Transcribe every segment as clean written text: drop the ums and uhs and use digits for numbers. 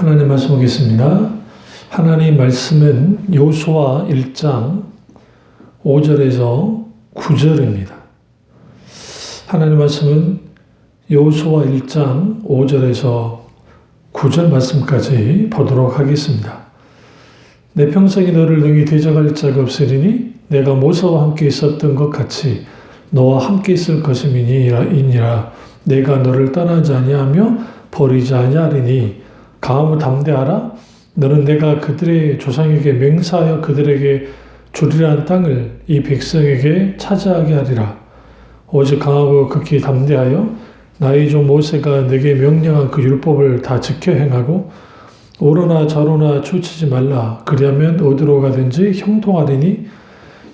하나님 말씀 보겠습니다. 하나님 말씀은 여호수아 1장 5절에서 9절입니다. 하나님 말씀은 여호수아 1장 5절에서 9절 말씀까지 보도록 하겠습니다. 내 평생이 너를 능히 대적할 자가 없으리니 내가 모세와 함께 있었던 것 같이 너와 함께 있을 것임이니라. 내가 너를 떠나지 아니하며 버리지 아니하리니 강하고 담대하라. 너는 내가 그들의 조상에게 맹세하여 그들에게 주리란 땅을 이 백성에게 차지하게 하리라. 오직 강하고 극히 담대하여 나의 종 모세가 내게 명령한 그 율법을 다 지켜 행하고 오로나 저로나 추치지 말라. 그리하면 어디로 가든지 형통하리니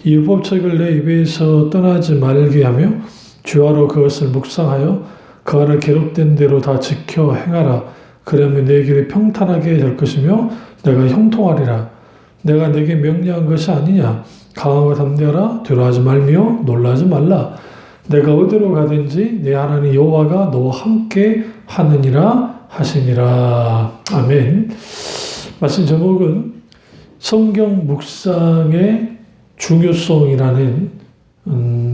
이 율법책을 내 입에서 떠나지 말게 하며 주야로 그것을 묵상하여 그 안에 기록된 대로 다 지켜 행하라. 그러면 내 길이 평탄하게 될 것이며 내가 형통하리라. 내가 내게 명령한 것이 아니냐. 강하고 담대하라. 두려워하지 말며 놀라지 말라. 내가 어디로 가든지 내 하나님 여호와가 너와 함께 하느니라 하시니라. 아멘. 말씀 제목은 성경 묵상의 중요성이라는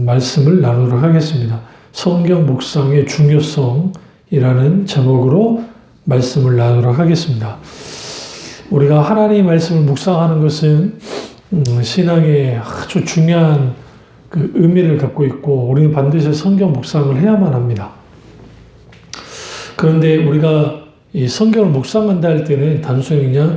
말씀을 나누도록 하겠습니다. 성경 묵상의 중요성이라는 제목으로 말씀을 나누도록 하겠습니다. 우리가 하나님의 말씀을 묵상하는 것은 신앙에 아주 중요한 그 의미를 갖고 있고 우리는 반드시 성경 묵상을 해야만 합니다. 그런데 우리가 이 성경을 묵상한다 할 때는 단순히 그냥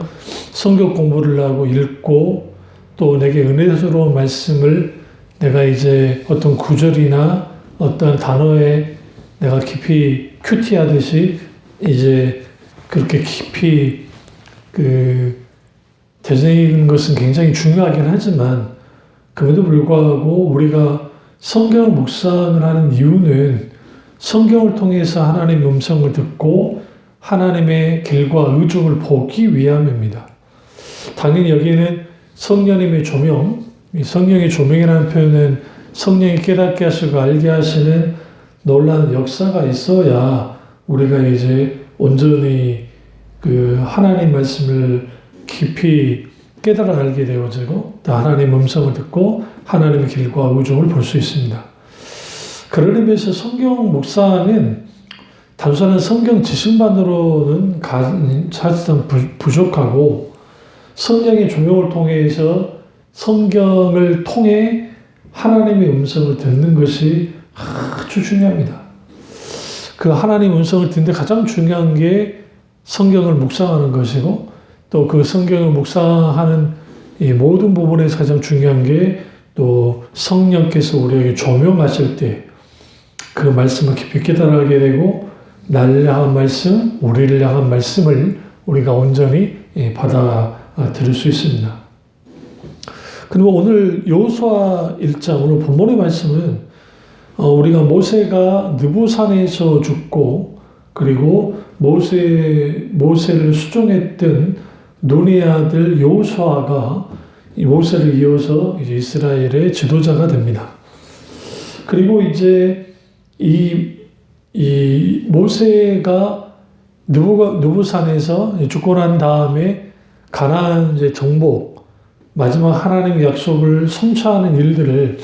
성경 공부를 하고 읽고 또 내게 은혜스러운 말씀을 내가 이제 어떤 구절이나 어떤 단어에 내가 깊이 큐티하듯이 이제 그렇게 깊이 되새기는 것은 굉장히 중요하긴 하지만 그럼에도 불구하고 우리가 성경을 묵상을 하는 이유는 성경을 통해서 하나님의 음성을 듣고 하나님의 길과 의중을 보기 위함입니다. 당연히 여기에는 성령님의 조명, 성령의 조명이라는 표현은 성령이 깨닫게 하시고 알게 하시는 놀라운 역사가 있어야 우리가 이제 온전히 그 하나님 말씀을 깊이 깨달아 알게 되어지고 또 하나님의 음성을 듣고 하나님의 길과 의중을 볼 수 있습니다. 그런 의미에서 성경 묵상은 단순한 성경 지식만으로는 사실상 부족하고 성령의 조명을 통해서 성경을 통해 하나님의 음성을 듣는 것이 아주 중요합니다. 그 하나님의 음성을 듣는데 가장 중요한 게 성경을 묵상하는 것이고 또 그 성경을 묵상하는 이 모든 부분에서 가장 중요한 게 또 성령께서 우리에게 조명하실 때 그 말씀을 깊이 깨달아가게 되고 나를 향한 말씀, 우리를 향한 말씀을 우리가 온전히 받아들일 수 있습니다. 그리고 오늘 여호수아 1장 오늘 본문의 말씀은 우리가 모세가 느보산에서 죽고 그리고 모세를 수종했던 눈의 아들 여호수아가 모세를 이어서 이제 이스라엘의 지도자가 됩니다. 그리고 이제 이 모세가 느보산에서 죽고 난 다음에 가나안 이제 정복 마지막 하나님의 약속을 성취하는 일들을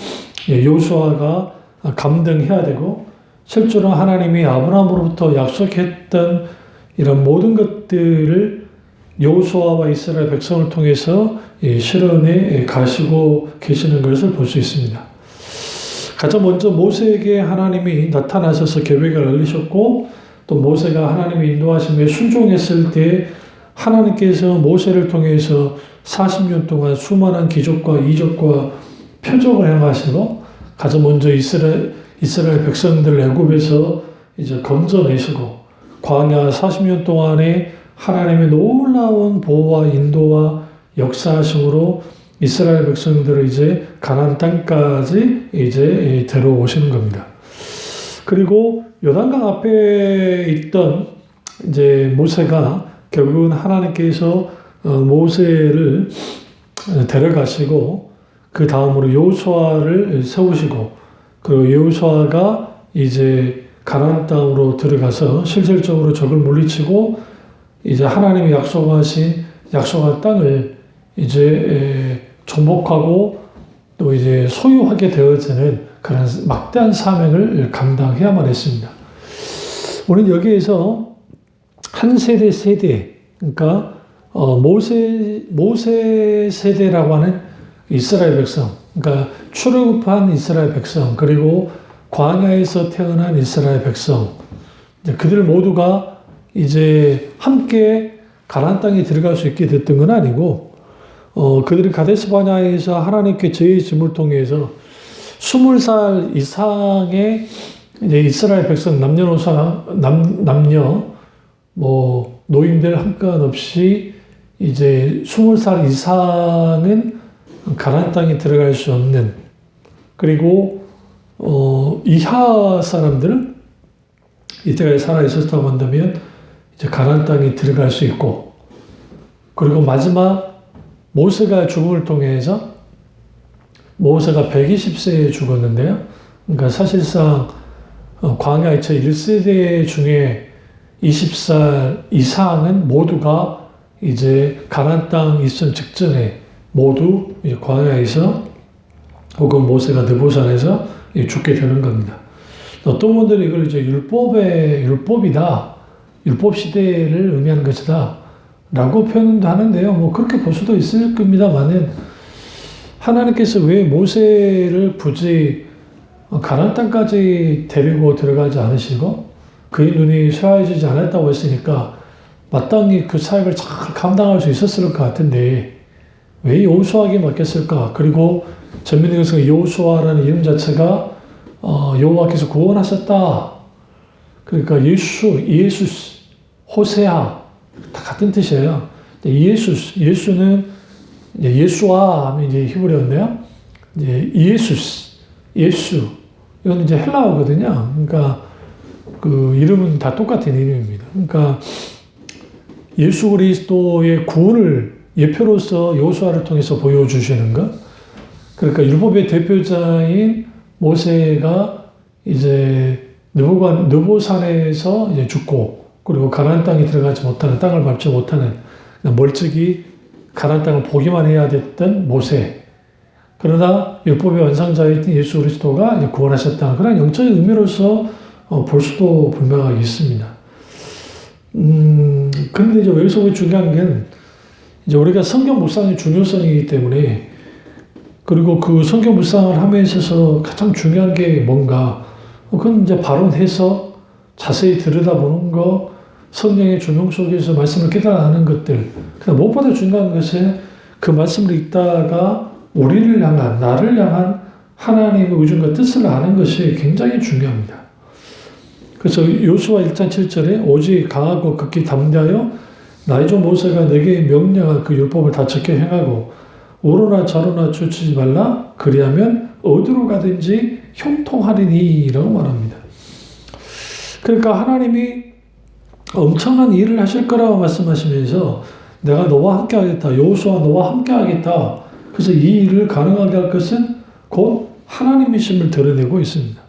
여호수아가 감당해야 되고 실제로 하나님이 아브라함으로부터 약속했던 이런 모든 것들을 여호수아와 이스라엘 백성을 통해서 실현해 가시고 계시는 것을 볼 수 있습니다. 가장 먼저 모세에게 하나님이 나타나셔서 계획을 알리셨고 또 모세가 하나님의 인도하심에 순종했을 때 하나님께서 모세를 통해서 40년 동안 수많은 기적과 이적과 표적을 행하시고 가장 먼저 이스라엘 백성들을 애굽에서 이제 건져내시고 광야 40년 동안에 하나님의 놀라운 보호와 인도와 역사하심으로 이스라엘 백성들을 이제 가나안 땅까지 이제 데려오시는 겁니다. 그리고 요단강 앞에 있던 이제 모세가 결국은 하나님께서 모세를 데려가시고 그 다음으로 여호수아를 세우시고 그리고 여호수아가 이제 가나안 땅으로 들어가서 실질적으로 적을 물리치고 이제 하나님이 약속한 땅을 이제 정복하고 또 이제 소유하게 되어지는 그런 막대한 사명을 감당해야만 했습니다. 우리는 여기에서 한 세대, 그러니까 모세 세대라고 하는 이스라엘 백성, 그러니까 출애굽한 이스라엘 백성, 그리고 광야에서 태어난 이스라엘 백성, 그들 모두가 이제 함께 가나안 땅에 들어갈 수 있게 됐던 건 아니고, 그들이 가데스 바네아에서 하나님께 제의짐을 통해서 20살 이상의 이제 이스라엘 백성 남녀 노인들 한간없이 이제 20살 이상은 가나안 땅에 들어갈 수 없는, 그리고 이하 사람들은 이때까지 살아 있었다고 한다면 이제 가나안 땅에 들어갈 수 있고, 그리고 마지막 모세가 죽음을 통해서 모세가 120세에 죽었는데요. 그러니까 사실상 광야 1세대 중에 20살 이상은 모두가 이제 가나안 땅 있은 직전에 모두 이제 광야에서 혹은 모세가 느보산에서 죽게 되는 겁니다. 어떤 분들이 이걸 이제 율법이다, 율법 시대를 의미하는 것이다 라고 표현도 하는데요. 그렇게 볼 수도 있을 겁니다만은, 하나님께서 왜 모세를 굳이 가나안 땅까지 데리고 들어가지 않으시고 그의 눈이 쇠하여지지 않았다고 했으니까 마땅히 그 사역을 잘 감당할 수 있었을 것 같은데 왜 여호수아에게 맡겼을까? 그리고 전면에 서 여호수아라는 이름 자체가 여호와께서 구원하셨다. 그러니까 예수, 호세아 다 같은 뜻이에요. 예수는 예수아 하면 이제 히브리어인데요. 이제 예수 이건 이제 헬라어거든요. 그러니까 그 이름은 다 똑같은 이름입니다. 그러니까 예수 그리스도의 구원을 예표로서 여호수아를 통해서 보여주시는 것. 그러니까 율법의 대표자인 모세가 이제 느보산에서 이제 죽고, 그리고 가나안 땅에 들어가지 못하는, 땅을 밟지 못하는, 멀찍이 가나안 땅을 보기만 해야 됐던 모세. 그러나 율법의 완성자였던 예수 그리스도가 이제 구원하셨다는 그런 영적인 의미로서 볼 수도 분명하게 있습니다. 그런데 이제 여기서 중요한 게 이제 우리가 성경 묵상의 중요성이기 때문에, 그리고 그 성경 묵상을 함에 있어서 가장 중요한 게 뭔가, 그건 이제 바로 해석, 자세히 들여다보는 거, 성령의 조명 속에서 말씀을 깨달아가는 것들. 그러나 무엇보다 중요한 것은 그 말씀을 읽다가 우리를 향한, 나를 향한 하나님의 의중과 뜻을 아는 것이 굉장히 중요합니다. 그래서 여호수아 1장 7절에 오직 강하고 극히 담대하여 나의 종 모세가 내게 명령한 그 율법을 다 지켜 행하고 우로나 좌로나 쫓지 말라. 그리하면 어디로 가든지 형통하리니 라고 말합니다. 그러니까 하나님이 엄청난 일을 하실 거라고 말씀하시면서 내가 너와 함께 하겠다. 여호수아 너와 함께 하겠다. 그래서 이 일을 가능하게 할 것은 곧 하나님이심을 드러내고 있습니다.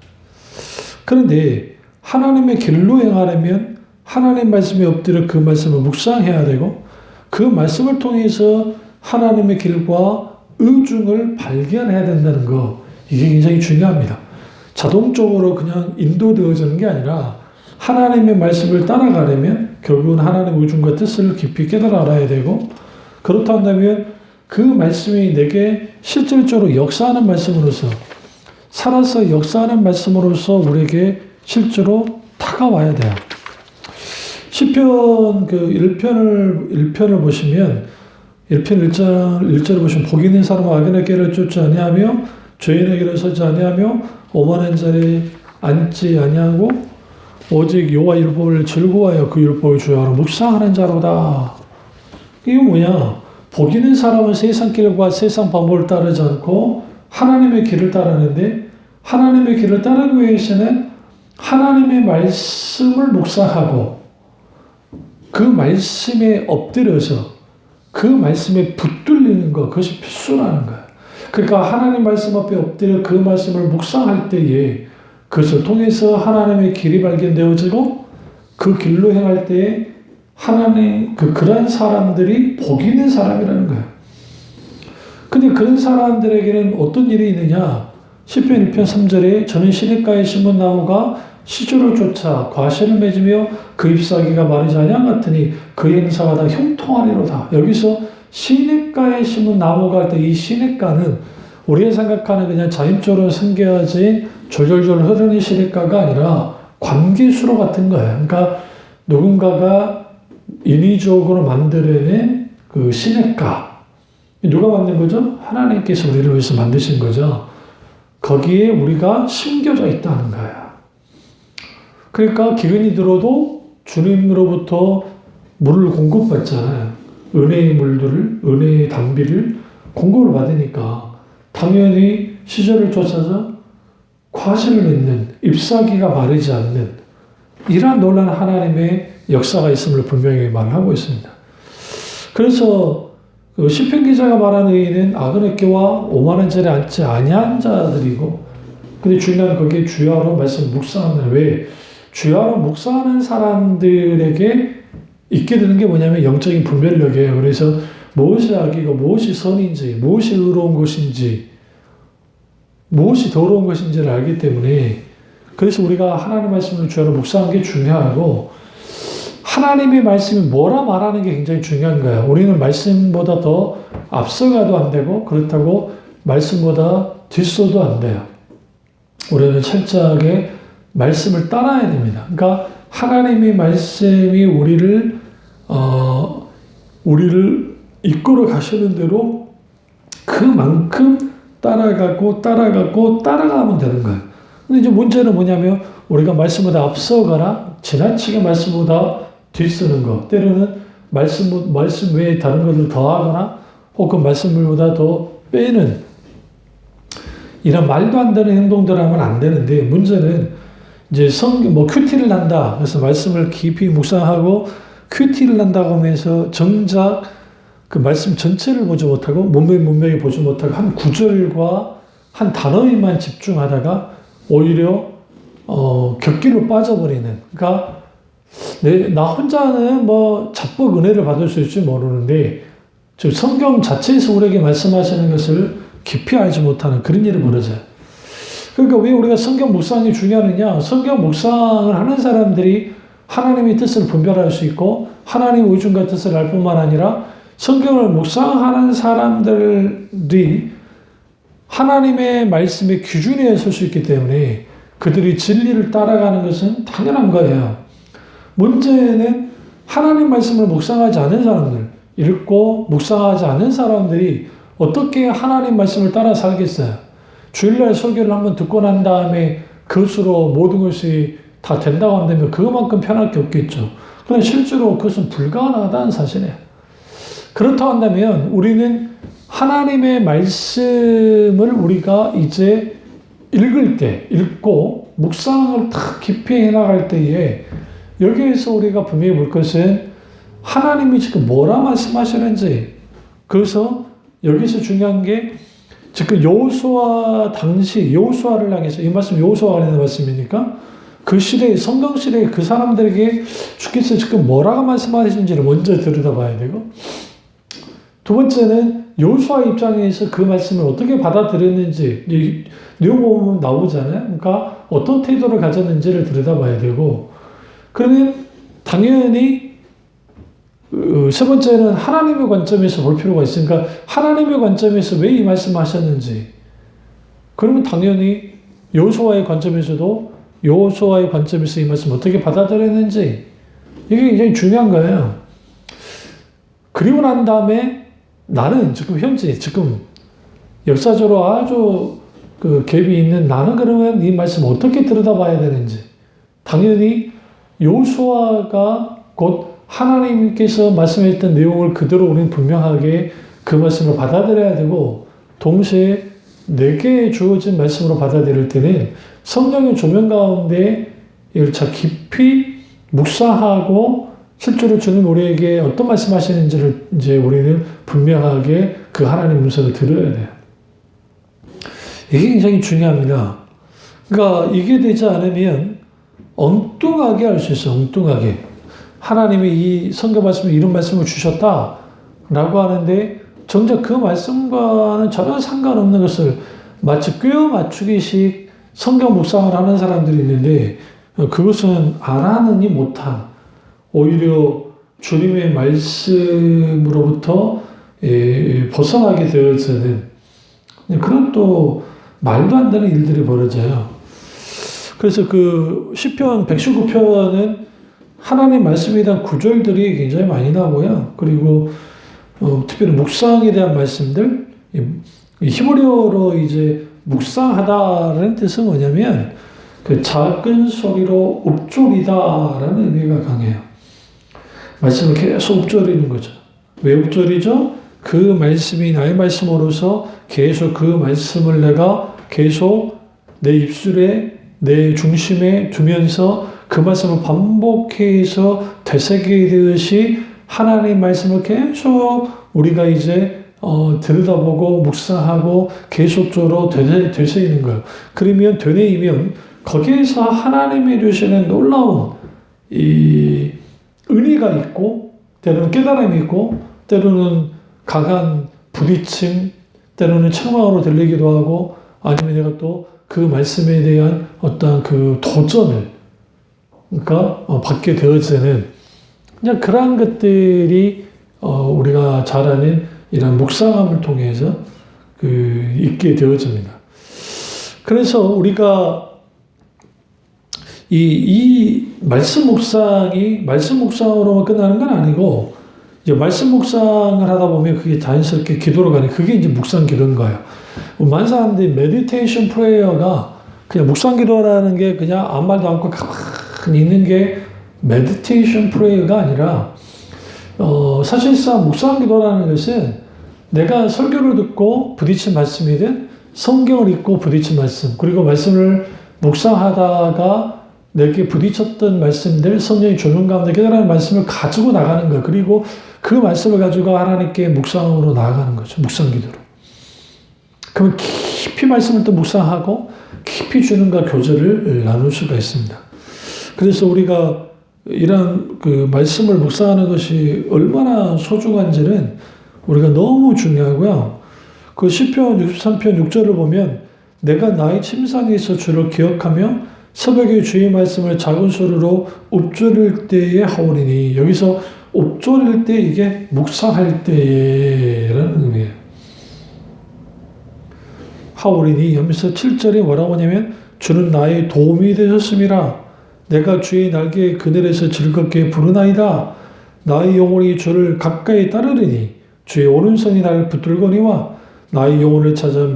그런데 하나님의 길로 행하려면 하나님 말씀에 엎드려 그 말씀을 묵상해야 되고, 그 말씀을 통해서 하나님의 길과 의중을 발견해야 된다는 거, 이게 굉장히 중요합니다. 자동적으로 그냥 인도되어지는 게 아니라 하나님의 말씀을 따라가려면 결국은 하나님의 의중과 뜻을 깊이 깨달아 알아야 되고, 그렇다 한다면 그 말씀이 내게 실질적으로 역사하는 말씀으로서, 살아서 역사하는 말씀으로서 우리에게 실제로 다가와야 돼요. 시편 그 1편을 보시면 1편 1절을 보시면 복이 있는 사람은 악인의 길을 쫓지 아니하며 죄인의 길을 서지 아니하며 오만한 자리에 앉지 아니하고 오직 여호와 율법을 즐거워하여 그 율법을 주야로 묵상하는 자로다. 이게 뭐냐? 복 있는 사람은 세상 길과 세상 방법을 따르지 않고 하나님의 길을 따르는데, 하나님의 길을 따르기 위해서는 하나님의 말씀을 묵상하고 그 말씀에 엎드려서 그 말씀에 붙들리는 것, 그것이 필수라는 거예요. 그러니까 하나님 말씀 앞에 엎드려 그 말씀을 묵상할 때에 그것을 통해서 하나님의 길이 발견되어지고 그 길로 행할 때에 하나님, 그런 사람들이 복 있는 사람이라는 거예요. 근데 그런 사람들에게는 어떤 일이 있느냐? 시편 1편 3절에 저는 시냇가에 심은 나무가 시주를 쫓아 과실을 맺으며 그 잎사귀가 마르지 아니하였더니 그 행사가 다 형통하리로다. 여기서 시냇가에 심은 나무가 할 때 이 시냇가는 우리가 생각하는 그냥 자연적으로 숨겨진 졸졸졸 흐르는 시냇가가 아니라 관계수로 같은 거예요. 그러니까 누군가가 인위적으로 만들어낸 그 시냇가. 누가 만든 거죠? 하나님께서 우리를 위해서 만드신 거죠. 거기에 우리가 심겨져 있다는 거예요. 그러니까 기근이 들어도 주님으로부터 물을 공급받잖아요. 은혜의 물들을, 은혜의 담비를 공급을 받으니까 당연히 시절을 쫓아서 과실을 맺는, 잎사귀가 마르지 않는 이러한 놀라운 하나님의 역사가 있음을 분명히 말하고 있습니다. 그래서 시편 기자가 말하는 의인은 아그네께와 오만한 자리에 앉지 아니한 자들이고, 근데 중요한 거기에 주야로 말씀 묵상하는, 왜? 주야로 묵상하는 사람들에게 있게 되는 게 뭐냐면 영적인 분별력이에요. 그래서 무엇이 악이고 무엇이 선인지, 무엇이 의로운 것인지, 무엇이 더러운 것인지를 알기 때문에, 그래서 우리가 하나님의 말씀을 주야로 묵상하는 게 중요하고, 하나님의 말씀이 뭐라 말하는 게 굉장히 중요한 거예요. 우리는 말씀보다 더 앞서가도 안 되고, 그렇다고 말씀보다 뒤서도 안 돼요. 우리는 철저하게 말씀을 따라야 됩니다. 그러니까 하나님의 말씀이 우리를 이끌어 가시는 대로 그만큼 따라가면 되는 거예요. 근데 이제 문제는 뭐냐면 우리가 말씀보다 앞서거나 지나치게 말씀보다 뒤쓰는 거, 때로는 말씀 외에 다른 것을 더하거나 혹은 말씀보다 더 빼는 이런 말도 안 되는 행동들을 하면 안 되는데, 문제는 이제 큐티를 난다. 그래서 말씀을 깊이 묵상하고 큐티를 난다고 하면서 정작 그 말씀 전체를 보지 못하고 문맥이 보지 못하고 한 구절과 한 단어에만 집중하다가 오히려 격기로 빠져버리는. 그러니까 나 혼자는 자뻑 은혜를 받을 수 있을지 모르는데 즉 성경 자체에서 우리에게 말씀하시는 것을 깊이 알지 못하는 그런 일이 벌어져요. 그러니까 왜 우리가 성경 묵상이 중요하느냐? 성경 묵상을 하는 사람들이 하나님의 뜻을 분별할 수 있고 하나님의 의중과 뜻을 알 뿐만 아니라 성경을 묵상하는 사람들이 하나님의 말씀의 기준에 설 수 있기 때문에 그들이 진리를 따라가는 것은 당연한 거예요. 문제는 하나님 말씀을 묵상하지 않은 사람들, 읽고 묵상하지 않은 사람들이 어떻게 하나님 말씀을 따라 살겠어요? 주일날 설교를 한번 듣고 난 다음에 그것으로 모든 것이 다 된다고 한다면 그것만큼 편할 게 없겠죠. 그런데 실제로 그것은 불가능하다는 사실이에요. 그렇다고 한다면 우리는 하나님의 말씀을 우리가 이제 읽고 묵상을 딱 깊이 해나갈 때에 여기에서 우리가 분명히 볼 것은 하나님이 지금 뭐라 말씀하시는지, 그래서 여기서 중요한 게 지금 여호수아를 향해서, 이 말씀 여호수아가 하는 말씀이니까 그 시대에, 성경 시대에 그 사람들에게 주께서 지금 뭐라고 말씀하시는지를 먼저 들여다봐야 되고, 두 번째는 여호수아 입장에서 그 말씀을 어떻게 받아들였는지 내용 보면 나오잖아요. 그러니까 어떤 태도를 가졌는지를 들여다봐야 되고, 그러면 당연히 세 번째는 하나님의 관점에서 볼 필요가 있으니까 하나님의 관점에서 왜 이 말씀을 하셨는지, 그러면 당연히 여호수아의 관점에서 이 말씀을 어떻게 받아들였는지, 이게 굉장히 중요한 거예요. 그리고 난 다음에 나는 지금 역사적으로 아주 그 갭이 있는 나는 그러면 이 말씀을 어떻게 들여다봐야 되는지, 당연히 여호수아가 곧 하나님께서 말씀했던 내용을 그대로 우리는 분명하게 그 말씀을 받아들여야 되고, 동시에 내게 주어진 말씀으로 받아들일 때는 성령의 조명 가운데 이걸 참 깊이 묵상하고 실제로 주는 우리에게 어떤 말씀하시는지를 이제 우리는 분명하게 그 하나님의 음성을 들어야 돼요. 이게 굉장히 중요합니다. 그러니까 이게 되지 않으면 엉뚱하게 할 수 있어요. 엉뚱하게. 하나님이 이 성경 말씀에 이런 말씀을 주셨다라고 하는데 정작 그 말씀과는 전혀 상관없는 것을 마치 꿰어 맞추기식 성경 묵상을 하는 사람들이 있는데 그것은 안 하느니 못한 오히려 주님의 말씀으로부터 벗어나게 되어지는 그런 또 말도 안 되는 일들이 벌어져요. 그래서 그 시편 119편은 하나님 말씀에 대한 구절들이 굉장히 많이 나오고요. 그리고 특별히 묵상에 대한 말씀들, 히브리어로 이제 묵상하다라는 뜻은 뭐냐면 그 작은 소리로 읊조리다라는 의미가 강해요. 말씀을 계속 읊조리는 거죠. 왜 읊조리죠? 그 말씀이 나의 말씀으로서 계속 그 말씀을 내가 계속 내 입술에 내 중심에 두면서 그 말씀을 반복해서 되새기듯이 하나님의 말씀을 계속 우리가 이제 들여다보고 묵상하고 계속적으로 되새기는 거예요. 그러면 되뇌이면 거기에서 하나님이 주시는 놀라운 이 은혜가 있고 때로는 깨달음이 있고 때로는 강한 부딪힘 때로는 책망으로 들리기도 하고 아니면 내가 또 그 말씀에 대한 어떤 그 도전을 그러니까 받게 되어지는 그냥 그러한 것들이 우리가 잘 아는 이런 묵상함을 통해서 있게 되어집니다. 그래서 우리가 이 말씀 묵상이 말씀 묵상으로만 끝나는 건 아니고 이제 말씀 묵상을 하다 보면 그게 자연스럽게 기도로 가는 그게 이제 묵상 기도인 거예요. 많은 사람들이 메디테이션 프레이어가 그냥 묵상 기도라는 게 그냥 아무 말도 않고 가만히 있는 게 메디테이션 프레이어가 아니라 사실상 묵상 기도라는 것은 내가 설교를 듣고 부딪힌 말씀이든 성경을 읽고 부딪힌 말씀 그리고 말씀을 묵상하다가 내게 부딪혔던 말씀들 성령이 주는 가운데 깨달은 말씀을 가지고 나가는 거예요. 그리고 그 말씀을 가지고 하나님께 묵상으로 나아가는 거죠. 묵상 기도로. 그럼 깊이 말씀을 또 묵상하고 깊이 주님과 교제를 나눌 수가 있습니다. 그래서 우리가 이런 그 말씀을 묵상하는 것이 얼마나 소중한지는 우리가 너무 중요하고요. 그 시편 63편 6절을 보면 내가 나의 침상에서 주를 기억하며 새벽에 주의 말씀을 작은 소리로 읊조릴 때에 하오리니 여기서 읊조릴 때 이게 묵상할 때라는 의미예요. 하오리니 하면서 7절에 뭐라고 하냐면 주는 나의 도움이 되셨음이라 내가 주의 날개의 그늘에서 즐겁게 부르나이다. 나의 영혼이 주를 가까이 따르리니 주의 오른손이 나를 붙들거니와 나의 영혼을 찾아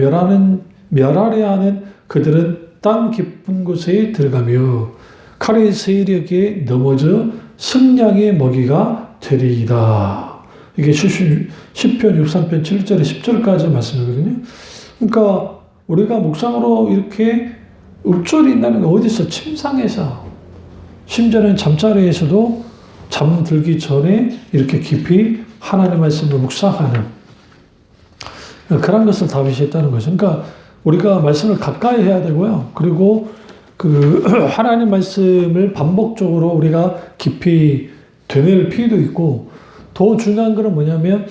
멸하려 하는 그들은 땅 깊은 곳에 들어가며 칼의 세력에 넘어져 승량의 먹이가 되리이다. 이게 시편 63편 7절에 10절까지 말씀이거든요. 그러니까 우리가 묵상으로 이렇게 읊조린다는 건 어디서 침상에서 심지어는 잠자리에서도 잠들기 전에 이렇게 깊이 하나님의 말씀을 묵상하는 그런 것을 다윗이 했다는 거죠. 그러니까 우리가 말씀을 가까이 해야 되고요. 그리고 그 하나님 말씀을 반복적으로 우리가 깊이 되뇌일 필요도 있고 더 중요한 것은 뭐냐면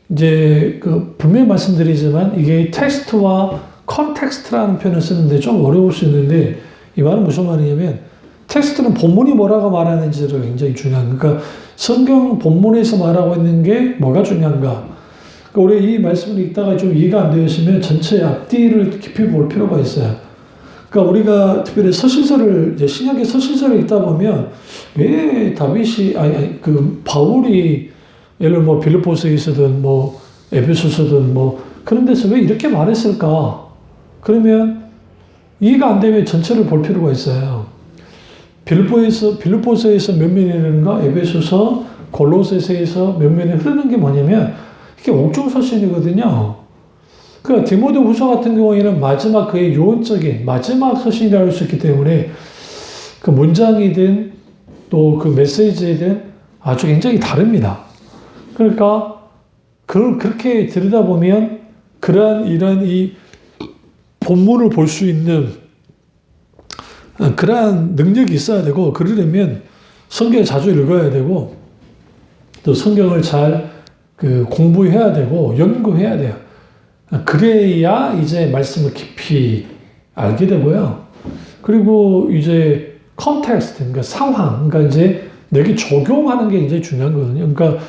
이제 그 분명히 말씀드리지만 이게 텍스트와 컨텍스트라는 표현을 쓰는데 좀 어려울 수 있는데 이 말은 무슨 말이냐면 텍스트는 본문이 뭐라고 말하는지가 굉장히 중요한 그러니까 성경 본문에서 말하고 있는 게 뭐가 중요한가 그러니까 우리 이 말씀을 읽다가 좀 이해가 안 되시면 전체 앞뒤를 깊이 볼 필요가 있어요. 그러니까 우리가 특별히 서신서를 이제 신약의 서신서를 읽다 보면 왜 다윗이 그 바울이 예를 들어 뭐 빌립보서에서든 뭐 에베소서든 뭐 그런 데서 왜 이렇게 말했을까? 그러면 이해가 안 되면 전체를 볼 필요가 있어요. 빌립보서에서 몇 면이 흐르는가? 에베소서, 골로새서에서 몇 면이 흐르는 게 뭐냐면 이게 옥중 서신이거든요. 그러니까 디모데후서 같은 경우에는 마지막 그의 요원적인 마지막 서신이라고 할 수 있기 때문에 그 문장이든 또 그 메시지든 아주 굉장히 다릅니다. 그러니까 그렇게 들여다보면 이런 이 본문을 볼 수 있는 그러한 능력이 있어야 되고 그러려면 성경을 자주 읽어야 되고, 또 성경을 잘 공부해야 되고, 연구해야 돼요. 그래야 이제 말씀을 깊이 알게 되고요. 그리고 이제 컨텍스트, 그러니까 상황, 그러니까 이제 내게 적용하는 게 이제 중요한 거거든요. 그러니까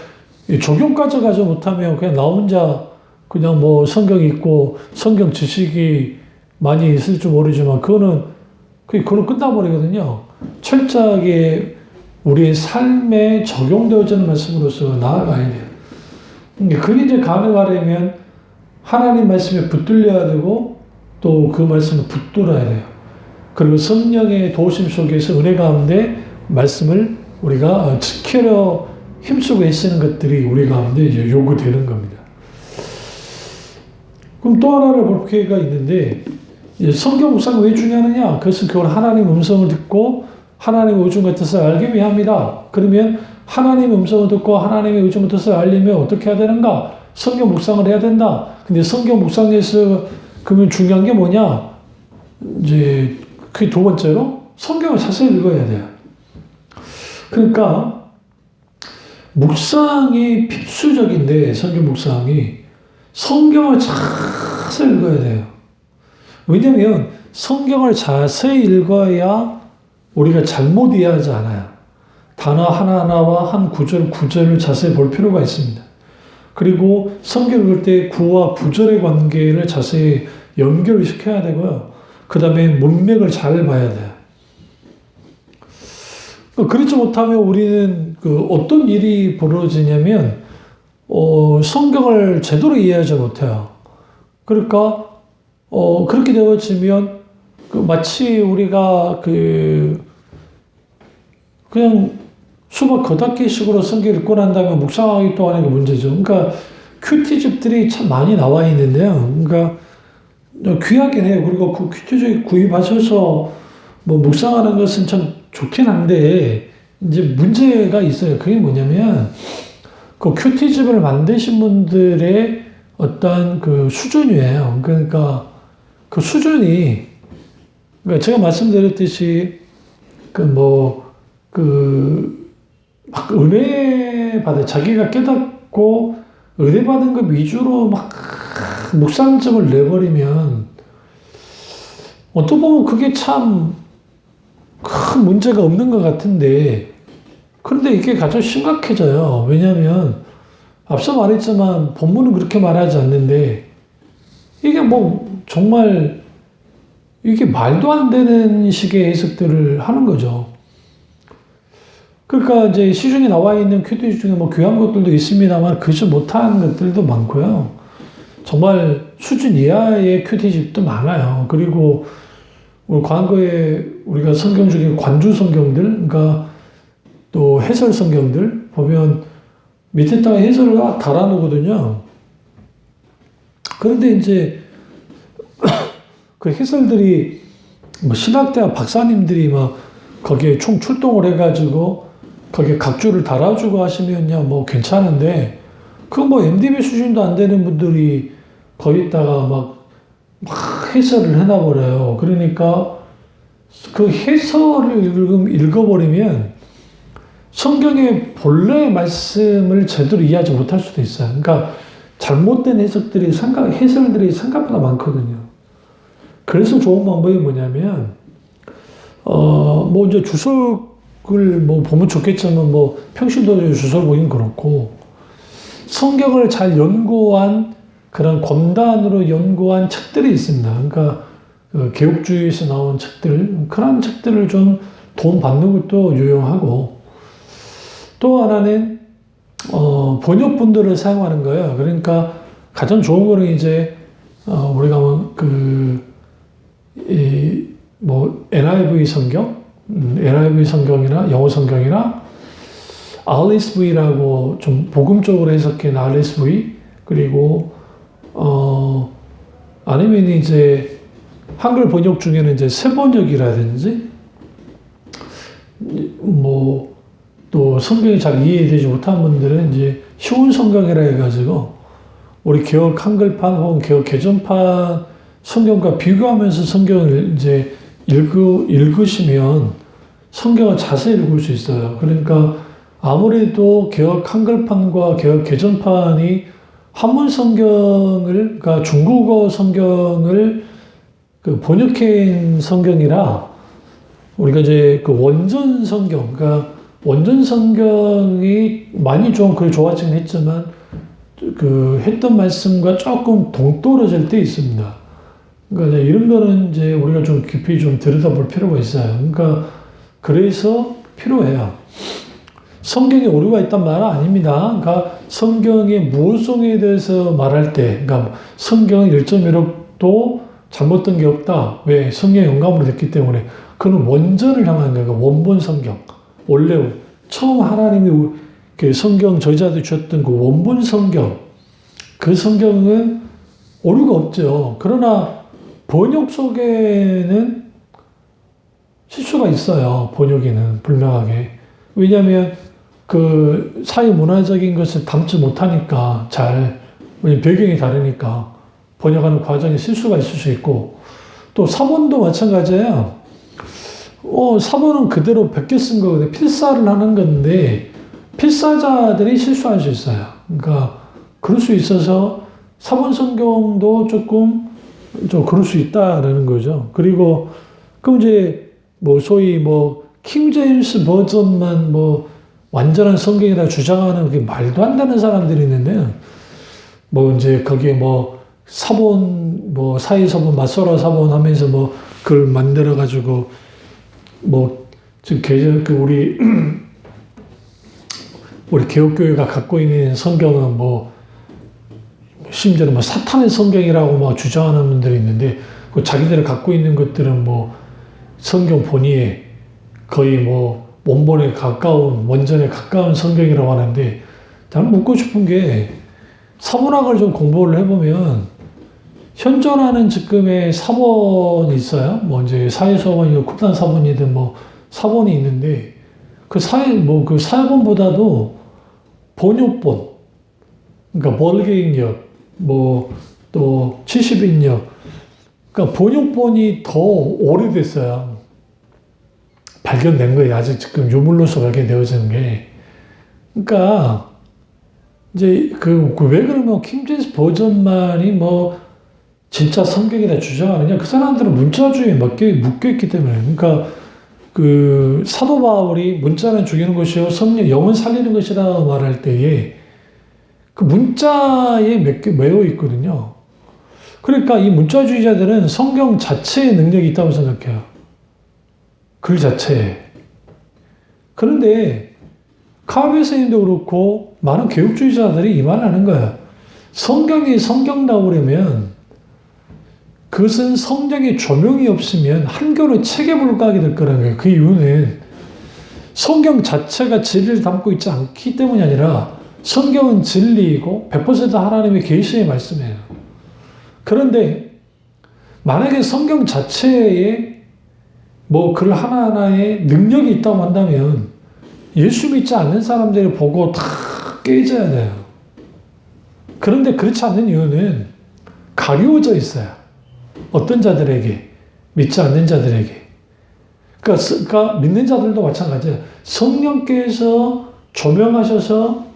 적용까지 가지 못하면 그냥 나 혼자 그냥 뭐 성경 읽고 성경 지식이 많이 있을 줄 모르지만 그거는 끝나버리거든요. 철저하게 우리의 삶에 적용되어지는 말씀으로서 나아가야 돼요. 그게 이제 가능하려면 하나님 말씀에 붙들려야 되고 또 그 말씀을 붙들어야 돼요. 그리고 성령의 도우심 속에서 은혜 가운데 말씀을 우리가 지키려 힘쓰고 애쓰는 것들이 우리 가운데 이제 요구되는 겁니다. 그럼 또 하나를 볼 기회가 있는데, 성경 묵상이 왜 중요하느냐? 그것은 그걸 하나님 음성을 듣고 하나님의 의중과 뜻을 알기 위함이다. 그러면 하나님의 음성을 듣고 하나님의 의중과 뜻을 알려면 어떻게 해야 되는가? 성경 묵상을 해야 된다. 근데 성경 묵상에서 그러면 중요한 게 뭐냐? 이제 그게 두 번째로 성경을 자세히 읽어야 돼요. 그러니까 묵상이 필수적인데, 성경 묵상이 성경을 자세히 읽어야 돼요. 왜냐하면 성경을 자세히 읽어야 우리가 잘못 이해하지 않아요. 단어 하나하나와 한 구절을 자세히 볼 필요가 있습니다. 그리고 성경 읽을 때 구와 구절의 관계를 자세히 연결을 시켜야 되고요. 그 다음에 문맥을 잘 봐야 돼요. 그렇지 못하면 우리는 어떤 일이 벌어지냐면, 성경을 제대로 이해하지 못해요. 그러니까, 그렇게 되어지면, 마치 우리가 그냥 수박 겉핥기식으로 성경 읽고 난 다음에 묵상하기 또 하는 게 문제죠. 그러니까, 큐티집들이 참 많이 나와 있는데요. 그러니까, 귀하긴 해요. 그리고 그 큐티집 구입하셔서 묵상하는 것은 참 좋긴 한데, 이제 문제가 있어요. 그게 뭐냐면, 그 큐티집을 만드신 분들의 어떤 수준이에요. 그러니까 그 수준이, 그러니까 제가 말씀드렸듯이, 막 은혜 받아, 자기가 깨닫고 은혜 받은 것 위주로 막 묵상점을 내버리면, 어떻게 보면 그게 참 큰 문제가 없는 것 같은데, 그런데 이게 가장 심각해져요. 왜냐하면 앞서 말했지만 본문은 그렇게 말하지 않는데, 이게 정말 이게 말도 안 되는 식의 해석들을 하는 거죠. 그러니까 이제 시중에 나와 있는 큐티 중에 귀한 것들도 있습니다만 그지 못한 것들도 많고요. 정말 수준 이하의 큐티집도 많아요. 그리고 과거에 우리가 성경 중에 관주 성경들, 그러니까 또 해설 성경들 보면 밑에다가 해설을 막 달아놓거든요. 그런데 이제 그 해설들이 신학대학 박사님들이 막 거기에 총 출동을 해가지고 거기에 각주를 달아주고 하시면야 괜찮은데, 그거 MDB 수준도 안 되는 분들이 거기다가 막 해설을 해놔버려요. 그러니까 그 해설을 읽어버리면 성경의 본래 말씀을 제대로 이해하지 못할 수도 있어요. 그러니까 잘못된 해석들이 해설들이 생각보다 많거든요. 그래서 좋은 방법이 뭐냐면, 이제 주석을 보면 좋겠지만, 평신도의 주석을 보긴 그렇고, 성경을 잘 연구한 그런 검단으로 연구한 책들이 있습니다. 그러니까 개혁주의에서 나온 책들, 그런 책들을 좀 도움받는 것도 유용하고, 또 하나는 번역본들을 사용하는 거예요. 그러니까 가장 좋은 거는 이제 우리가 NIV 성경, NIV 성경이나 영어 성경이나 RSV라고 좀 복음적으로 해석한 RSV, 그리고 아니면 이제 한글 번역 중에는 이제 세번역이라든지 또 성경이 잘 이해되지 못한 분들은 이제 쉬운 성경이라 해가지고 우리 개혁 한글판 혹은 개혁 개정판 성경과 비교하면서 성경을 이제 읽으시면 성경을 자세히 읽을 수 있어요. 그러니까 아무래도 개역 한글판과 개역 개정판이 한문 성경을, 그러니까 중국어 성경을 그 번역해인 성경이라 우리가 이제 그 원전 성경, 그러니까 원전 성경이 많이 좀 그 좋아지긴 했지만 그 했던 말씀과 조금 동떨어질 때 있습니다. 그러니까 이런 거는 이제 우리가 좀 깊이 좀 들여다볼 필요가 있어요. 그러니까 그래서 필요해요. 성경에 오류가 있단 말은 아닙니다. 그러니까 성경의 무엇성에 대해서 말할 때, 그러니까 성경 1.1억도 잘못된 게 없다. 왜? 성경의 영감으로 됐기 때문에. 그는 원전을 향한 거예요. 원본 성경. 원래 처음 하나님이 그 성경 저자들이 주셨던 그 원본 성경. 그 성경은 오류가 없죠. 그러나 번역 속에는 실수가 있어요. 번역에는 분명하게. 왜냐하면 그 사회 문화적인 것을 담지 못하니까 왜냐면 배경이 다르니까 번역하는 과정에 실수가 있을 수 있고 또 사본도 마찬가지예요. 사본은 그대로 베껴 쓴 거거든요. 필사를 하는 건데 필사자들이 실수할 수 있어요. 그러니까 그럴 수 있어서 사본 성경도 조금 좀 그럴 수 있다라는 거죠. 그리고 그럼 이제 뭐 소위 뭐 킹제임스 버전만 뭐 완전한 성경이라 주장하는 게 말도 안 되는 사람들이 있는데 뭐 이제 거기에 뭐 사본 뭐 사이서본 맞서라 사본 하면서 뭐 그걸 만들어 가지고 뭐 지금 그 우리 개혁교회가 갖고 있는 성경은 뭐 심지어는 뭐 사탄의 성경이라고 막 주장하는 분들이 있는데 그 자기들이 갖고 있는 것들은 뭐 성경 본위에 거의 뭐 원본에 가까운 원전에 가까운 성경이라고 하는데 저는 묻고 싶은 게 사본학을 좀 공부를 해보면 현존하는 지금의 사본이 있어요. 뭐 이제 사회서본이고 국단 사본이든 뭐 사본이 있는데 그 사본보다도 번역본, 그러니까 벌개인역, 뭐 또 70인역, 그러니까 번역본이 더 오래됐어요. 발견된 거예요. 아직 지금 유물로서 발견되어지는 게. 그러니까 이제 왜 그러면 킹제임스 버전만이 뭐 진짜 성경이다 주장하느냐? 그 사람들은 문자주의에 묶여있기 때문에. 그러니까 그 사도 바울이 문자는 죽이는 것이요 영은 살리는 것이라 말할 때에 그 문자에 매여 있거든요. 그러니까 이 문자주의자들은 성경 자체에 능력이 있다고 생각해요. 글 자체에. 그런데 카베 스님도 그렇고 많은 개혁주의자들이 이 말을 하는 거예요. 성경이 성경 나오려면 그것은 성경의 조명이 없으면 한겨울의 책에 불과하게 될 거라는 거예요. 그 이유는 성경 자체가 진리를 담고 있지 않기 때문이 아니라 성경은 진리이고 100% 하나님의 계시의 말씀이에요. 그런데 만약에 성경 자체에 뭐 글 하나하나에 능력이 있다고 한다면 예수 믿지 않는 사람들이 보고 다 깨져야 돼요. 그런데 그렇지 않는 이유는 가리워져 있어요. 어떤 자들에게, 믿지 않는 자들에게. 그러니까 믿는 자들도 마찬가지예요. 성령께서 조명하셔서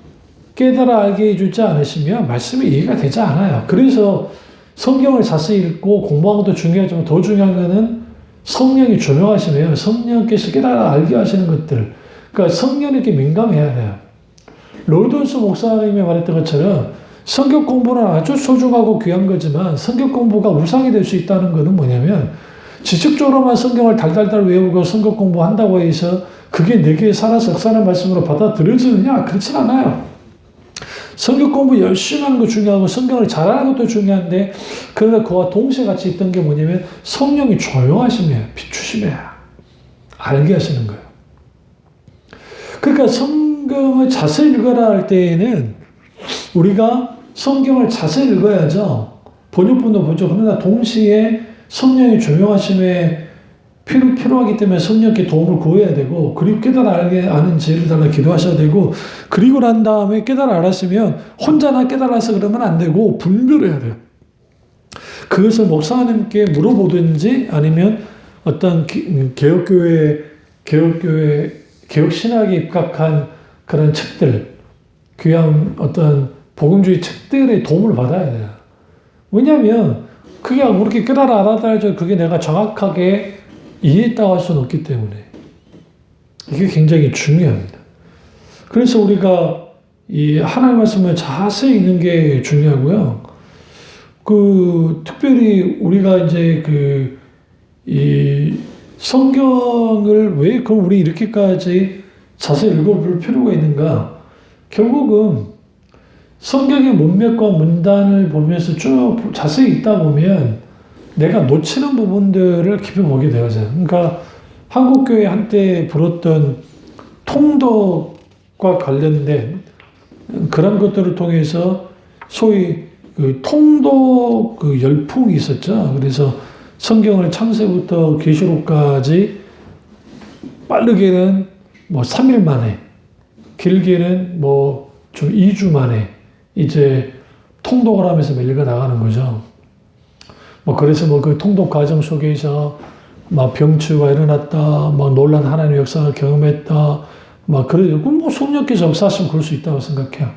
깨달아 알게 해주지 않으시면 말씀이 이해가 되지 않아요. 그래서 성경을 자세히 읽고 공부하는 것도 중요하지만 더 중요한 것은 성령이 조명하시면 성령께서 깨달아 알게 하시는 것들. 그러니까 성령에게 민감해야 돼요. 로이던스 목사님이 말했던 것처럼 성경 공부는 아주 소중하고 귀한 거지만 성경 공부가 우상이 될 수 있다는 것은 뭐냐면 지식적으로만 성경을 달달달 외우고 성경 공부한다고 해서 그게 내게 살아서 역사하는 말씀으로 받아들여지느냐? 그렇진 않아요. 성경 공부 열심히 하는 거 중요하고 성경을 잘하는 것도 중요한데 그러나 그와 동시에 같이 있던 게 뭐냐면 성령이 조용하시면 비추시면 알게 하시는 거예요. 그러니까 성경을 자세히 읽어라 할 때에는 우리가 성경을 자세히 읽어야죠. 번역본도 보죠. 그러나 동시에 성령이 조명하심에 필요하기 때문에 성령께 도움을 구해야 되고 그리고 깨달아 알게 아는 지혜를 달라 기도하셔야 되고 그리고 난 다음에 깨달아 알았으면 혼자나 깨달아서 그러면 안 되고 분별해야 돼요. 그것을 목사님께 물어보든지 아니면 어떤 개혁교회 개혁교회, 개혁신학에 입각한 그런 책들, 귀한 어떤 복음주의 책들의 도움을 받아야 돼요. 왜냐하면 그게 그렇게 깨달아 알아야죠. 그게 내가 정확하게 이해했다고 할 수는 없기 때문에. 이게 굉장히 중요합니다. 그래서 우리가 이 하나님의 말씀을 자세히 읽는 게 중요하고요. 특별히 우리가 이제 이 성경을 왜 그럼 우리 이렇게까지 자세히 읽어볼 필요가 있는가? 결국은 성경의 문맥과 문단을 보면서 쭉 자세히 읽다 보면 내가 놓치는 부분들을 깊이 보게 되어져요. 그러니까 한국교회 한때 불었던 통독과 관련된 그런 것들을 통해서 소위 통독 열풍이 있었죠. 그래서 성경을 창세부터 계시록까지 빠르게는 3일 만에, 길게는 좀 2주 만에 이제 통독을 하면서 읽어 나가는 거죠. 그래서 그 통독 과정 속에서 병치가 일어났다, 놀란 하나님의 역사를 경험했다, 그러고 성령께서 역사하시면 그럴 수 있다고 생각해요.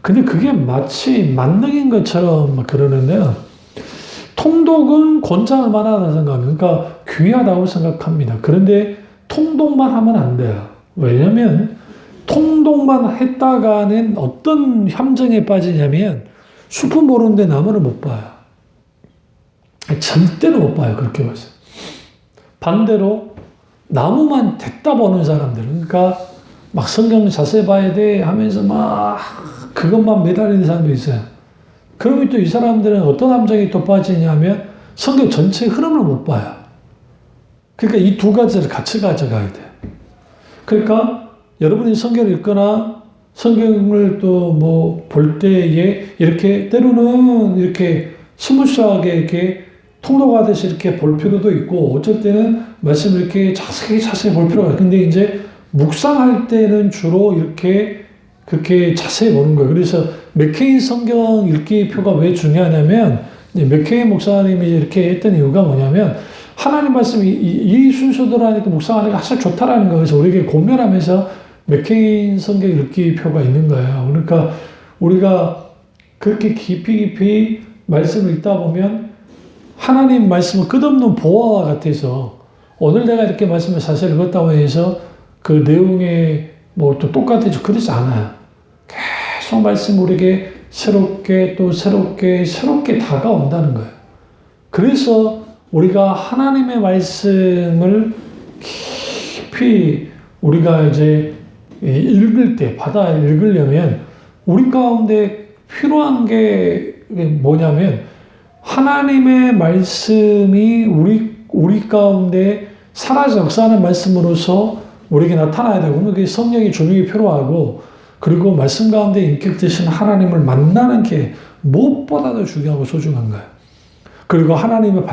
근데 그게 마치 만능인 것처럼 그러는데요. 통독은 권장할 만하다고 생각합니다. 그러니까 귀하다고 생각합니다. 그런데 통독만 하면 안 돼요. 왜냐면 통독만 했다가는 어떤 함정에 빠지냐면 숲은 보는데 나무를 못 봐요. 절대로 못 봐요. 그렇게 봐서. 반대로 나무만 됐다 보는 사람들, 그러니까 성경 자세히 봐야 돼 하면서 그것만 매달리는 사람도 있어요. 그러면 또 이 사람들은 어떤 함정에 또 빠지냐면 성경 전체의 흐름을 못 봐요. 그러니까 이 두 가지를 같이 가져가야 돼요. 그러니까 여러분이 성경을 읽거나 성경을 또 볼 때에 이렇게 때로는 이렇게 스무스하게 이렇게 통독하듯이 이렇게 볼 필요도 있고, 어쩔 때는 말씀을 이렇게 자세히 볼 필요가 있어요. 근데 이제 묵상할 때는 주로 그렇게 자세히 보는 거예요. 그래서 맥케인 성경 읽기 표가 왜 중요하냐면, 맥케인 목사님이 이렇게 했던 이유가 뭐냐면, 하나님 말씀이 이 순서대로 하니까 묵상하니까 아주 좋다라는 거예요. 그래서 우리에게 고면하면서 맥케인 성경 읽기 표가 있는 거예요. 그러니까 우리가 그렇게 깊이 말씀을 읽다 보면 하나님 말씀은 끝없는 보화와 같아서, 오늘 내가 이렇게 말씀을 자세히 읽었다고 해서 그 내용에 또 똑같아져 그러지 않아요. 계속 말씀 우리에게 새롭게 다가온다는 거예요. 그래서 우리가 하나님의 말씀을 깊이 우리가 이제 읽을 때, 받아 읽으려면 우리 가운데 필요한 게 뭐냐면 하나님의 말씀이 우리 가운데 살아서 역사하는 말씀으로서 우리에게 나타나야 되고, 그게 성령의 조명이 필요하고, 그리고 말씀 가운데 인격 되신 하나님을 만나는 게 무엇보다도 중요하고 소중한 거예요. 그리고 하나님의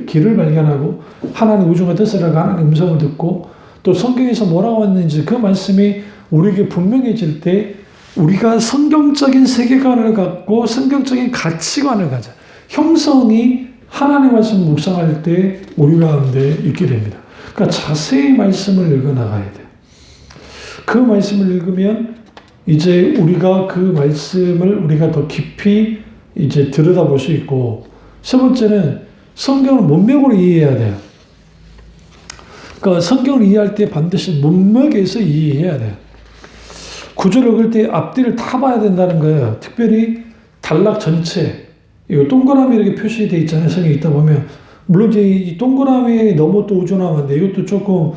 길을 발견하고 하나님 우주의 뜻을 알고 하나님의 음성을 듣고 또 성경에서 뭐라고 했는지 그 말씀이 우리에게 분명해질 때 우리가 성경적인 세계관을 갖고 성경적인 가치관을 가져 형성이 하나님의 말씀을 묵상할 때 우리 가운데 있게 됩니다. 그러니까 자세히 말씀을 읽어나가야 돼요. 그 말씀을 읽으면 이제 우리가 그 말씀을 우리가 더 깊이 이제 들여다볼 수 있고, 세 번째는 성경을 문맥으로 이해해야 돼요. 그러니까 성경을 이해할 때 반드시 문맥에서 이해해야 돼요. 구절을 읽을 때 앞뒤를 다 봐야 된다는 거예요. 특별히 단락 전체, 이거 동그라미 이렇게 표시되어 있잖아요. 성경에 있다 보면. 물론 이제 이 동그라미에 너무 또 우주나는데 이것도 조금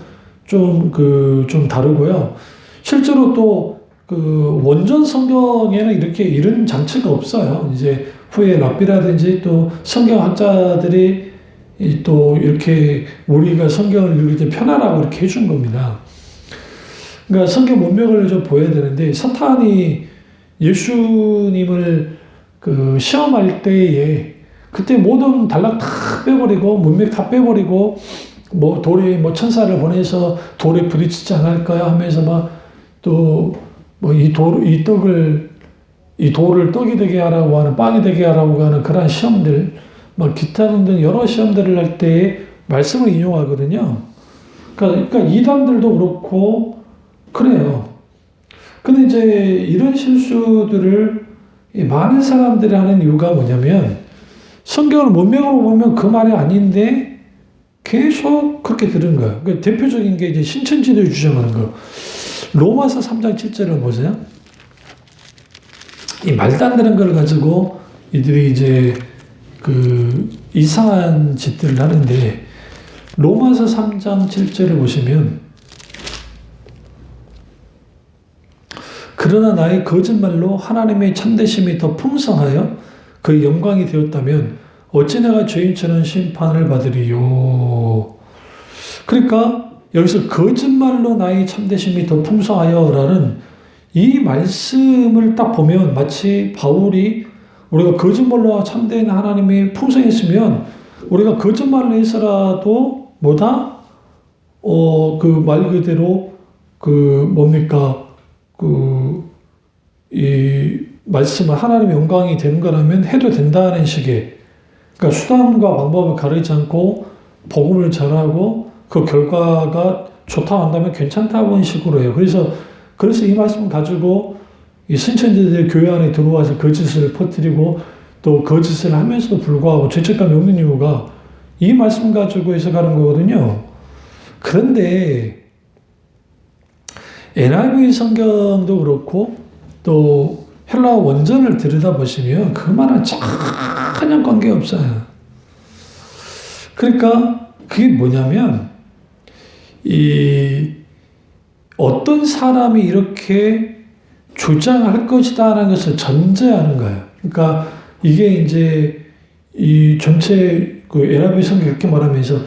좀 다르고요. 실제로 또 원전 성경에는 이런 장치가 없어요. 이제 후에 랍비라든지 또 성경학자들이 또 이렇게 우리가 성경을 읽을 때 편하라고 이렇게 해준 겁니다. 그러니까 성경 문맥을 좀 보여야 되는데, 사탄이 예수님을 시험할 때에 그때 모든 단락 다 빼버리고 문맥 다 빼버리고 돌에 천사를 보내서 돌에 부딪히지 않을까요 하면서 이 돌을 떡이 되게 하라고 하는, 빵이 되게 하라고 하는 그런 시험들, 기타 등등 여러 시험들을 할 때 말씀을 인용하거든요. 그러니까 이단들도 그렇고 그래요. 근데 이제 이런 실수들을 많은 사람들이 하는 이유가 뭐냐면 성경을 문맥으로 보면 그 말이 아닌데 계속 그렇게 들은 거예요. 그 대표적인 게 이제 신천지들이 주장하는 거. 로마서 3장 7절을 보세요. 이 말도 안 되는 걸 가지고 이들이 이제 그 이상한 짓들을 하는데 로마서 3장 7절을 보시면 그러나 나의 거짓말로 하나님의 참되심이 더 풍성하여 그 영광이 되었다면 어찌 내가 죄인처럼 심판을 받으리요. 그러니까 여기서 거짓말로 나의 참되심이 더 풍성하여라는 이 말씀을 딱 보면 마치 바울이 우리가 거짓말로 참된 하나님이 풍성했으면 우리가 거짓말을 해서라도 뭐다? 그 말 그대로 이 말씀을 하나님의 영광이 되는 거라면 해도 된다는 식의 그러니까 수단과 방법을 가리지 않고 복음을 전하고 그 결과가 좋다고 한다면 괜찮다는 식으로 해요. 그래서 이 말씀을 가지고 이 신천지들 교회 안에 들어와서 거짓을 퍼뜨리고 또 거짓을 하면서도 불구하고 죄책감이 없는 이유가 이 말씀 가지고 해석하는 거거든요. 그런데 NIV 성경도 그렇고 또 헬라어 원전을 들여다보시면 그 말은 전혀 관계없어요. 그러니까 그게 뭐냐면 어떤 사람이 이렇게 주장할 것이다 하는 것을 전제하는 거예요. 그러니까 이게 이제 이 전체 그 NIV 성경 이렇게 말하면서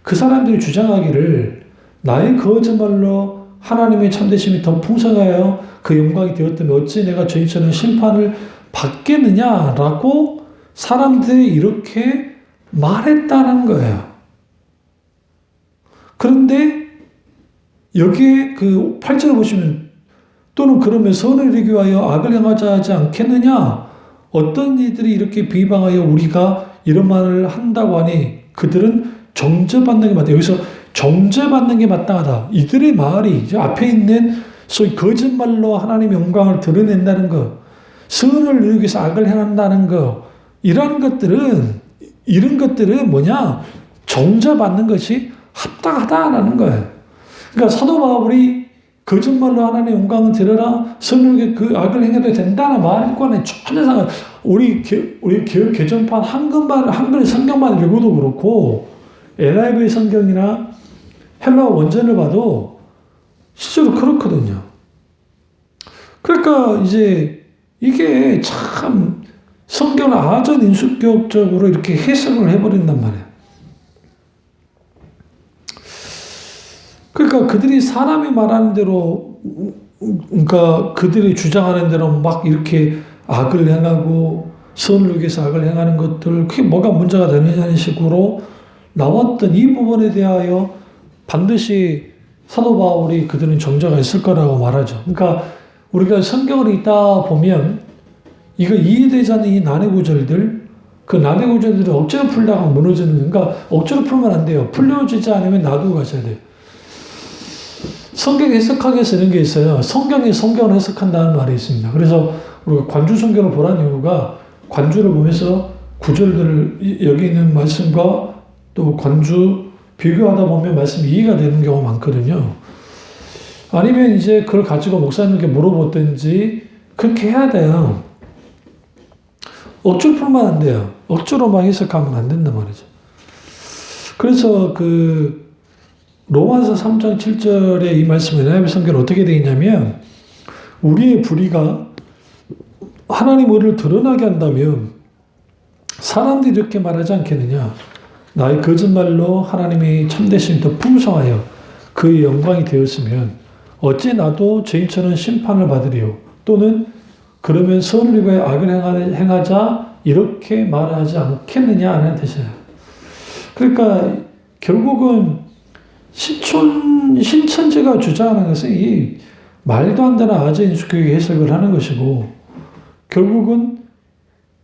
그 사람들이 주장하기를 나의 거짓말로 하나님의 참되심이 더 풍성하여 그 영광이 되었다면 어찌 내가 죄인처럼 심판을 받겠느냐라고 사람들이 이렇게 말했다는 거예요. 그런데 여기에 그 8절을 보시면 또는 그러면 선을 이루기 위하여 악을 행하자 하지 않겠느냐? 어떤 이들이 이렇게 비방하여 우리가 이런 말을 한다고 하니 그들은 정죄받는 게 맞다. 여기서 정죄받는 게 마땅하다. 이들의 말이 이제 앞에 있는 소위 거짓말로 하나님의 영광을 드러낸다는 것, 선을 이루기 위해서 악을 행한다는 것, 이런 것들은 뭐냐? 정죄받는 것이 합당하다라는 거예요. 그러니까 사도 바울이 거짓말로 하나님의 영광을 드러라 선을 그 악을 행해도 된다는 말과는 전혀 상관. 우리 개혁 개정판 한글 성경만 읽어도 그렇고 NIV 성경이나 헬라어 원전을 봐도 실제로 그렇거든요. 그러니까 이제 이게 참 성경을 아전인수격적으로 이렇게 해석을 해버린단 말이에요. 그러니까 그들이 사람이 말하는 대로, 그러니까 그들이 주장하는 대로 막 이렇게 악을 행하고 선을 위해서 악을 행하는 것들, 그게 뭐가 문제가 되느냐는 식으로 나왔던 이 부분에 대하여 반드시 사도 바울이 그들은 정죄가 있을 거라고 말하죠. 그러니까 우리가 성경을 읽다 보면 이거 이해되지 않는 이 난해 구절들, 그 난해 구절들을 억지로 풀다가 무너지는, 그러니까 억지로 풀면 안 돼요. 풀려지지 않으면 놔두고 가셔야 돼요. 성경 해석하게 쓰는 게 있어요. 성경이 성경을 해석한다는 말이 있습니다. 그래서 우리가 관주 성경을 보라는 이유가 관주를 보면서 구절들을 여기 있는 말씀과 또 관주 비교하다 보면 말씀이 이해가 되는 경우가 많거든요. 아니면 이제 그걸 가지고 목사님께 물어보든지 그렇게 해야 돼요. 억지로 풀면 안 돼요. 억지로만 해석하면 안 된단 말이죠. 그래서 로마서 3장 7절에 이 말씀에 NIV 성경은 어떻게 되어 있냐면 우리의 불의가 하나님 의를 드러나게 한다면 사람들이 이렇게 말하지 않겠느냐. 나의 거짓말로 하나님의 참되심이 더 풍성하여 그의 영광이 되었으면 어찌 나도 죄인처럼 심판을 받으리요. 또는 그러면 선을 위하여 악을 행하자 이렇게 말하지 않겠느냐 하는 뜻이에요. 그러니까 결국은 신천지가 주장하는 것은 이 말도 안 되는 아재인수교의 해석을 하는 것이고 결국은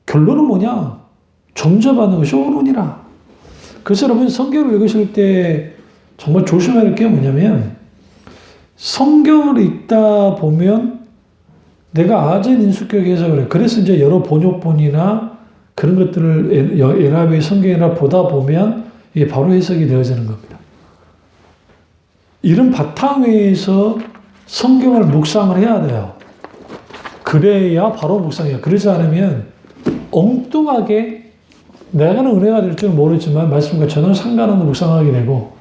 결론은 뭐냐? 정죄받는 것이 옳으니라. 그래서 여러분 성경을 읽으실 때 정말 조심해야 할 게 뭐냐면 성경을 읽다 보면 내가 아전 인수격에서 그래. 그래서 이제 여러 번역본이나 그런 것들을 에라비 성경이나 보다 보면 이게 바로 해석이 되어지는 겁니다. 이런 바탕 위에서 성경을 묵상을 해야 돼요. 그래야 바로 묵상해요. 그러지 않으면 엉뚱하게 내가는 은혜가 될 줄은 모르지만 말씀과 전혀 상관없는 묵상하게 되고,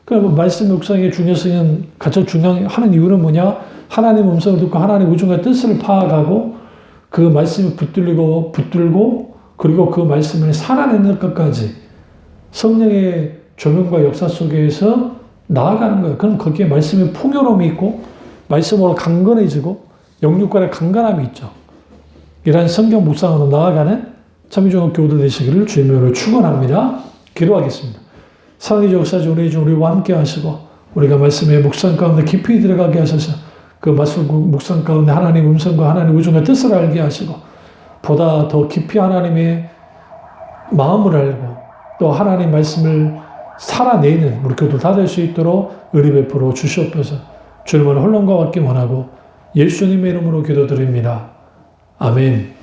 그러니까 말씀 묵상의 중요성은 가장 중요한 이유는 뭐냐? 하나님 음성을 듣고 하나님 우중의 뜻을 파악하고 그 말씀을 붙들고 그리고 그 말씀을 살아내는 것까지 성령의 조명과 역사 속에서 나아가는 거예요. 그럼 거기에 말씀의 풍요로움이 있고 말씀으로 강건해지고 영육간의 강건함이 있죠. 이러한 성경 묵상으로 나아가는 참여종업 교우들 되시기를 주님으로 축원합니다. 기도하겠습니다. 사랑의 역사주 우리 중 우리와 함께 하시고 우리가 말씀의 묵상 가운데 깊이 들어가게 하셔서 그 말씀 묵상 가운데 하나님 음성과 하나님 우중의 뜻을 알게 하시고 보다 더 깊이 하나님의 마음을 알고 또 하나님 말씀을 살아내는 우리 교도 다 될 수 있도록 은혜 베풀어 주시옵소서. 주님을 혼론과 같게 원하고 예수님의 이름으로 기도드립니다. 아멘.